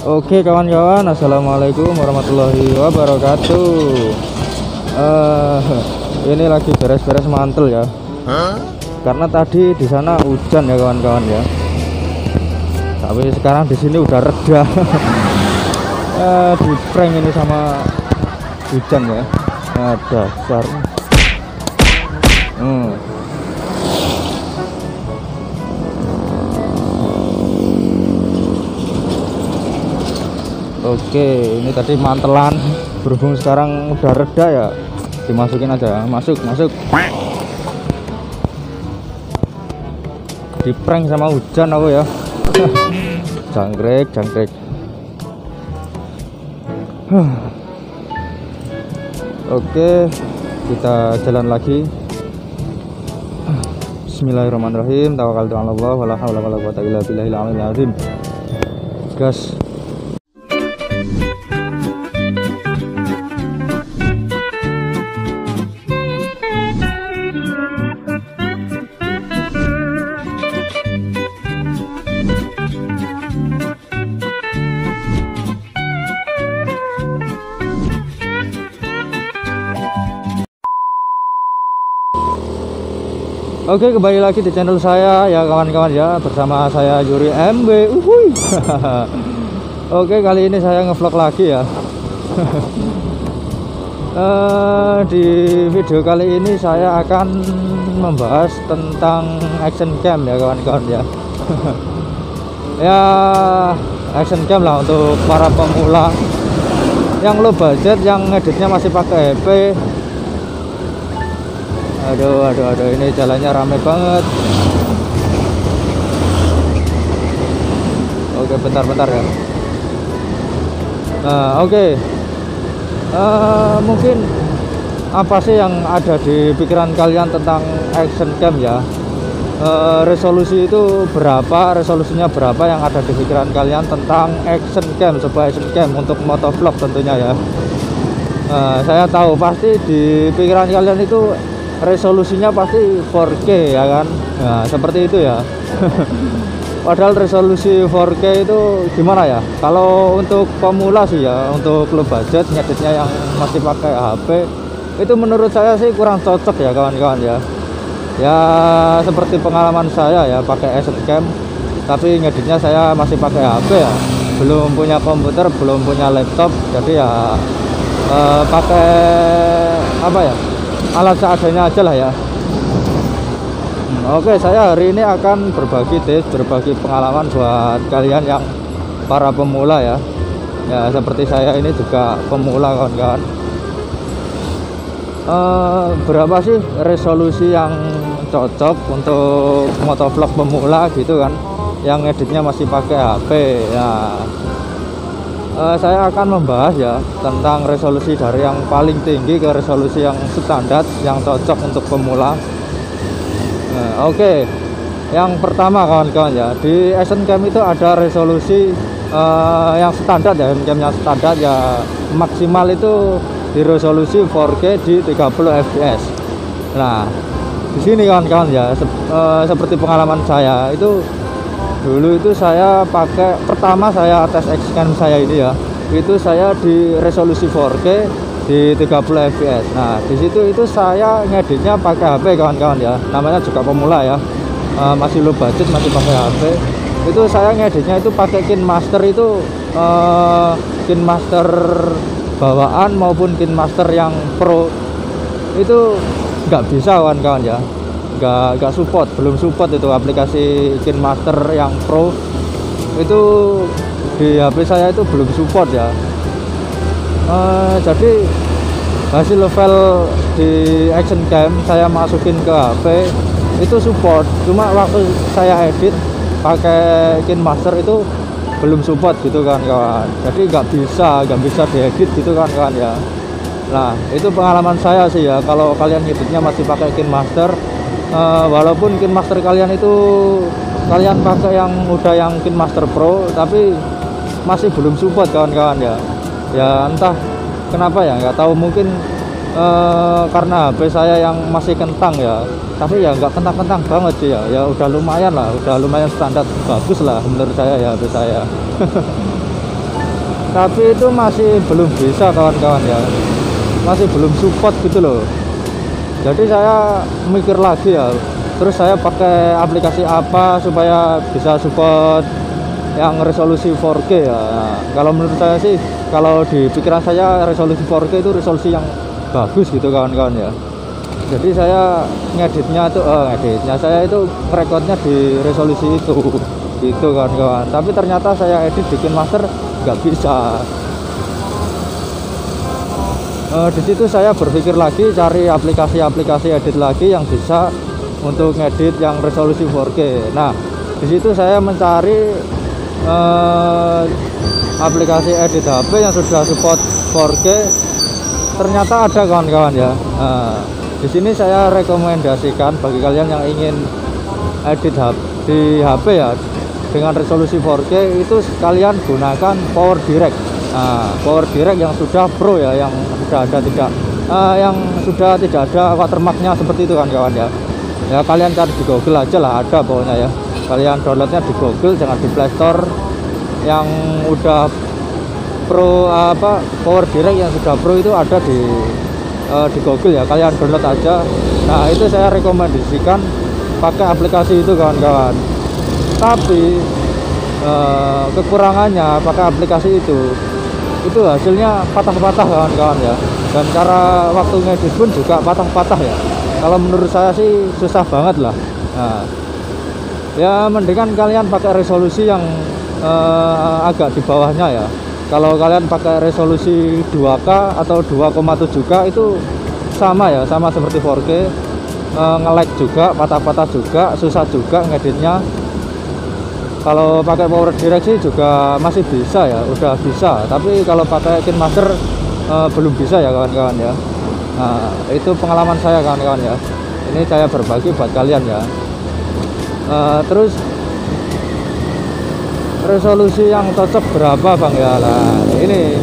Oke kawan-kawan, assalamualaikum warahmatullahi wabarakatuh. Ini lagi beres-beres mantel ya. Karena tadi di sana hujan ya kawan-kawan ya. Tapi sekarang di sini udah reda. Di prank ini sama hujan ya. Dasar. Oke, ini tadi mantelan, berhubung sekarang udah reda ya, dimasukin aja, masuk. Di prank sama hujan aku ya. jangkrik. Oke, kita jalan lagi. Bismillahirrahmanirrahim. Tawakkaltu 'ala Allah wala haula wala quwwata illa billahil aliyil azim. Gas. Oke, kembali lagi di channel saya ya kawan-kawan ya, bersama saya Yuri MB. Oke, kali ini saya ngevlog lagi ya. Di video kali ini saya akan membahas tentang action cam ya kawan-kawan ya. Ya, action cam lah untuk para pemula yang low budget, yang ngeditnya masih pakai HP. Aduh, ini jalannya rame banget. Oke, bentar ya. Oke. Mungkin apa sih yang ada di pikiran kalian tentang action cam ya? Resolusi itu berapa? Resolusinya berapa yang ada di pikiran kalian tentang action cam, sebuah action cam untuk motovlog tentunya ya? Saya tahu pasti di pikiran kalian itu resolusinya pasti 4K ya kan. Nah, seperti itu ya. Padahal resolusi 4K itu gimana ya, kalau untuk pemula sih ya, untuk low budget ngeditnya yang masih pakai HP, itu menurut saya sih kurang cocok ya kawan-kawan ya. Ya seperti pengalaman saya ya, pakai action cam tapi ngeditnya saya masih pakai HP ya, belum punya komputer, belum punya laptop, jadi ya pakai apa ya, alat seadanya aja lah ya. Oke, saya hari ini akan berbagi tips, berbagi pengalaman buat kalian yang para pemula ya. Ya seperti saya ini juga pemula kawan-kawan. Berapa sih resolusi yang cocok untuk motovlog pemula gitu kan, yang editnya masih pakai HP ya. Saya akan membahas ya tentang resolusi dari yang paling tinggi ke resolusi yang standar yang cocok untuk pemula. Oke, yang pertama kawan-kawan ya, di action cam itu ada resolusi yang standar ya, cam yang standar ya, maksimal itu di resolusi 4K di 30 fps. Nah, di sini kawan-kawan ya, seperti pengalaman saya itu, dulu itu saya pakai, pertama saya tes action cam saya ini ya, itu saya di resolusi 4K di 30 fps. Nah, di situ itu saya ngeditnya pakai HP kawan-kawan ya. Namanya juga pemula ya. Masih low budget, masih pakai HP. Itu saya ngeditnya itu pakai KineMaster itu, KineMaster bawaan maupun KineMaster yang Pro. Itu nggak bisa kawan-kawan ya. Nggak support, belum support itu aplikasi KineMaster yang Pro. Itu di HP saya itu belum support ya. Jadi hasil file di action cam saya masukin ke HP itu support, cuma waktu saya edit pakai KineMaster itu belum support gitu kan kawan. Jadi nggak bisa diedit gitu kan kawan ya. Nah, itu pengalaman saya sih ya. Kalau kalian editnya masih pakai KineMaster, walaupun KineMaster kalian itu kalian pakai yang udah yang KineMaster Pro, tapi masih belum support kawan-kawan ya. Ya entah kenapa ya, nggak tahu, mungkin karena HP saya yang masih kentang ya, tapi ya nggak kentang-kentang banget sih ya. Ya udah lumayan lah, udah lumayan standar, bagus lah menurut saya ya HP saya. tapi itu masih belum bisa kawan-kawan ya, masih belum support gitu loh. Jadi saya mikir lagi ya, terus saya pakai aplikasi apa supaya bisa support yang resolusi 4K ya. Nah, kalau menurut saya sih, kalau di pikiran saya resolusi 4K itu resolusi yang bagus gitu kawan-kawan ya. Jadi saya ngeditnya tuh saya itu rekodnya di resolusi itu gitu kawan-kawan. Tapi ternyata saya edit bikin master nggak bisa. Di situ saya berpikir lagi cari aplikasi-aplikasi edit lagi yang bisa untuk ngedit yang resolusi 4K. Nah, di situ saya mencari aplikasi edit HP yang sudah support 4K. Ternyata ada kawan-kawan ya. Di sini saya rekomendasikan bagi kalian yang ingin edit di HP ya dengan resolusi 4K, itu kalian gunakan Power Direct. Power Direct yang sudah pro ya, yang sudah tidak ada watermarknya seperti itu kan kawan ya. Ya kalian cari di Google aja lah, ada pokoknya ya. Kalian downloadnya di Google, jangan di Play Store. Yang udah pro Power Direct yang sudah pro itu ada di Google ya, kalian download aja. Nah itu saya rekomendasikan pakai aplikasi itu kawan-kawan. Tapi kekurangannya pakai aplikasi itu hasilnya patah-patah kawan-kawan ya, dan cara waktu ngedit pun juga patah-patah ya. Kalau menurut saya sih susah banget lah. Nah, ya mendingan kalian pakai resolusi yang agak di bawahnya ya. Kalau kalian pakai resolusi 2K atau 2,7K itu sama ya, sama seperti 4K, nge-lag juga, patah-patah juga, susah juga ngeditnya. Kalau pakai Power Direct sih juga masih bisa ya, udah bisa. Tapi kalau pakai KineMaster belum bisa ya kawan-kawan ya. Nah itu pengalaman saya kawan-kawan ya, ini saya berbagi buat kalian ya. Terus resolusi yang cocok berapa bang ya? Nah ini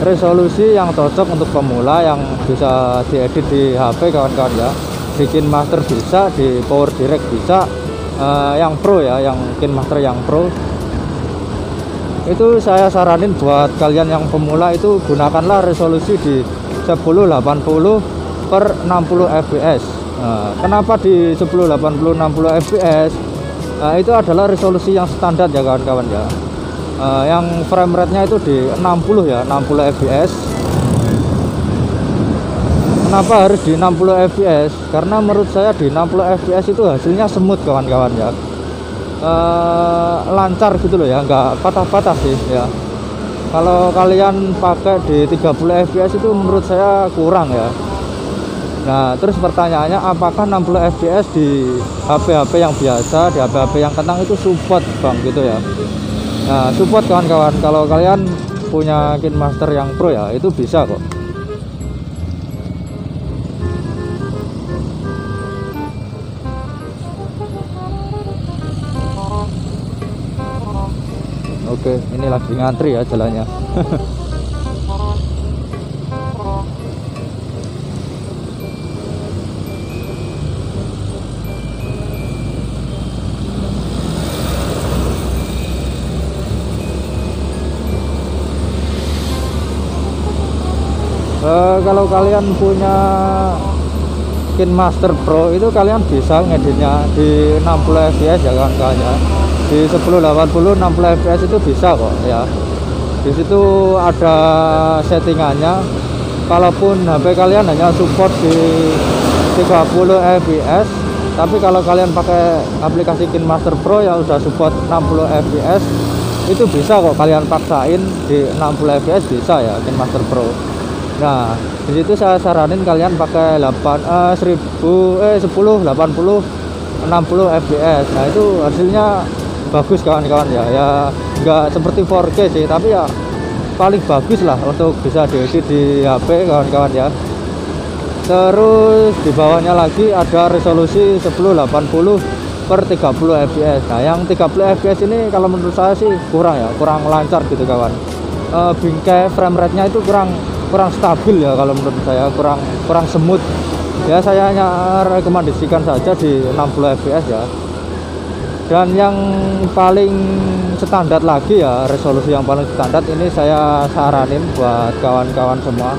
resolusi yang cocok untuk pemula yang bisa diedit di HP kawan-kawan ya. Di KineMaster bisa, di Power Direct bisa. Yang pro ya, yang KineMaster yang pro itu saya saranin buat kalian yang pemula itu gunakanlah resolusi di 1080 per 60 fps. Kenapa di 1080 60 fps? Itu adalah resolusi yang standar ya kawan-kawan ya. Yang frame rate nya itu di 60 ya, 60 fps. Kenapa harus di 60 fps? Karena menurut saya di 60 fps itu hasilnya smooth kawan-kawan ya, lancar gitu loh ya, nggak patah-patah sih ya. Kalau kalian pakai di 30 fps itu menurut saya kurang ya. Nah terus pertanyaannya, apakah 60 fps di HP-HP yang biasa, di HP-HP yang kentang itu support bang gitu ya? Nah support kawan-kawan, kalau kalian punya KineMaster yang pro ya itu bisa kok. Oke, ini lagi ngantri ya jalannya. Kalau kalian punya KineMaster Pro itu kalian bisa ngeditnya di 60 fps ya kawan-kawan ya. Di 1080 60 fps itu bisa kok ya. Di situ ada settingannya. Kalaupun HP kalian hanya support di 30 fps, tapi kalau kalian pakai aplikasi KineMaster Pro yang udah support 60 fps, itu bisa kok kalian paksain di 60 fps, bisa ya KineMaster Pro. Nah di situ saya saranin kalian pakai 1080 60 fps. Nah itu hasilnya bagus kawan-kawan ya. Ya nggak seperti 4K sih, tapi ya paling bagus lah untuk bisa diedit di HP kawan-kawan ya. Terus di bawahnya lagi ada resolusi 1080 per 30 fps. Nah yang 30 fps ini kalau menurut saya sih kurang ya, kurang lancar gitu kawan. Bingkai frame rate nya itu kurang stabil ya, kalau menurut saya kurang smooth ya. Saya hanya rekomendasikan saja di 60 fps ya. Dan yang paling standar lagi ya, resolusi yang paling standar ini saya saranin buat kawan-kawan semua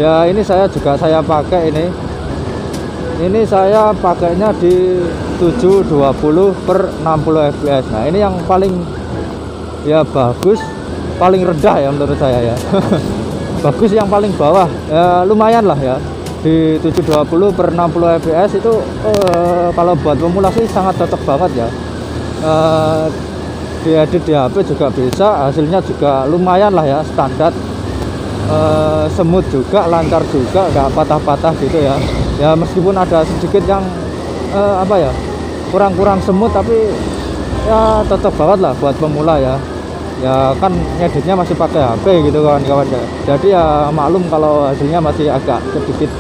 ya. Ini saya pakai ini saya pakainya di 720/60 fps. Nah ini yang paling ya bagus, paling rendah ya menurut saya ya. Bagus yang paling bawah ya, lumayan lah ya, di 720/60 fps itu kalau buat pemula sih sangat cocok banget ya. Diedit di HP juga bisa, hasilnya juga lumayan lah ya, standar, smooth juga, lancar juga, nggak patah-patah gitu ya. Ya meskipun ada sedikit yang apa ya, kurang smooth, tapi ya cocok banget lah buat pemula ya. Ya kan ngeditnya masih pakai HP gitu kawan-kawan ya. Jadi ya maklum kalau hasilnya masih agak sedikit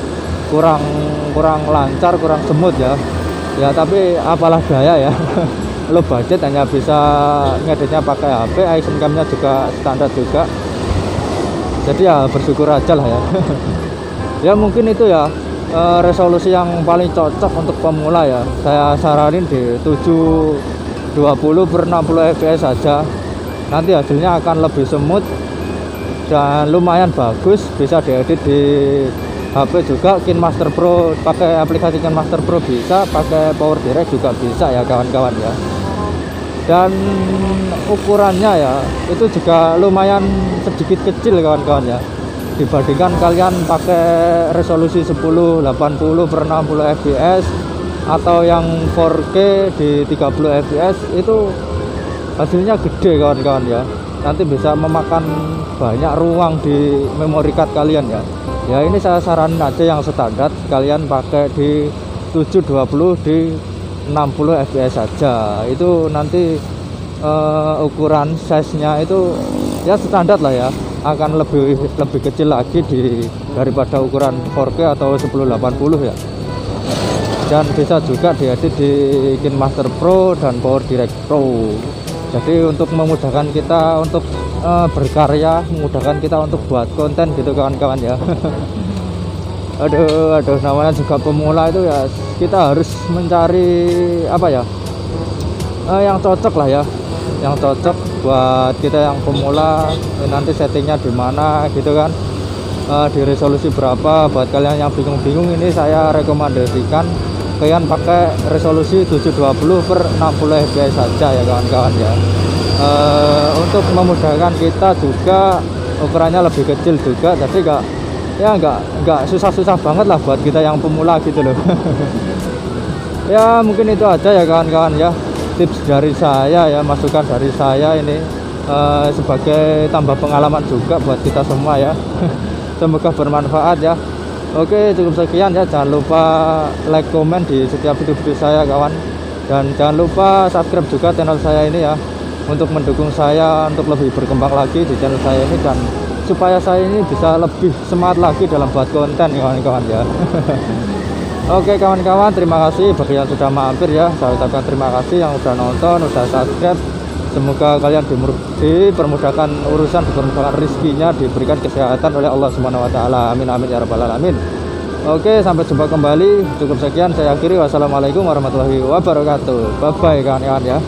kurang lancar, kurang smooth ya. Ya tapi apalah daya ya. Low budget hanya bisa ngeditnya pakai HP, action cam-nya juga standar juga. Jadi ya bersyukur aja lah ya. Ya mungkin itu ya resolusi yang paling cocok untuk pemula ya. Saya saranin di 720/60 fps saja. Nanti hasilnya akan lebih smooth dan lumayan bagus, bisa diedit di HP juga. KineMaster Pro, pakai aplikasi KineMaster Pro bisa, pakai Power Direct juga bisa ya kawan-kawan ya. Dan ukurannya ya itu juga lumayan sedikit kecil kawan-kawan ya, dibandingkan kalian pakai resolusi 1080/60 fps atau yang 4K di 30 fps. Itu hasilnya gede kawan-kawan ya, nanti bisa memakan banyak ruang di memory card kalian ya. Ya ini saya saranin aja yang standar, kalian pakai di 720 di 60 fps saja. Itu nanti ukuran size-nya itu ya standar lah ya, akan lebih kecil lagi daripada ukuran 4K atau 1080 ya. Dan bisa juga diedit di KineMaster Pro dan Power Direct Pro. Jadi untuk memudahkan kita untuk berkarya, memudahkan kita untuk buat konten gitu kawan-kawan ya. aduh namanya juga pemula itu ya, kita harus mencari apa ya, yang cocok lah ya, yang cocok buat kita yang pemula. Nanti settingnya di mana gitu kan, di resolusi berapa. Buat kalian yang bingung-bingung, ini saya rekomendasikan kalian pakai resolusi 720/60 fps saja ya kawan-kawan ya. Untuk memudahkan kita juga, ukurannya lebih kecil juga, jadi nggak susah-susah banget lah buat kita yang pemula gitu loh. Ya mungkin itu aja ya kawan-kawan ya, tips dari saya ya, masukan dari saya ini sebagai tambah pengalaman juga buat kita semua ya. Semoga bermanfaat ya. Oke, cukup sekian ya. Jangan lupa like, komen di setiap video-video saya kawan, dan jangan lupa subscribe juga channel saya ini ya, untuk mendukung saya untuk lebih berkembang lagi di channel saya ini, dan supaya saya ini bisa lebih semangat lagi dalam buat konten kawan-kawan ya. Oke kawan-kawan, terima kasih bagi yang sudah mampir ya. Saya ucapkan terima kasih yang sudah nonton, sudah subscribe. Semoga kalian dipermudahkan urusan, dipermudahkan rezekinya, diberikan kesehatan oleh Allah Subhanahu wa taala. Amin amin ya rabbal alamin. Oke, sampai jumpa kembali. Cukup sekian saya akhiri. Wassalamualaikum warahmatullahi wabarakatuh. Bye bye kawan-kawan ya.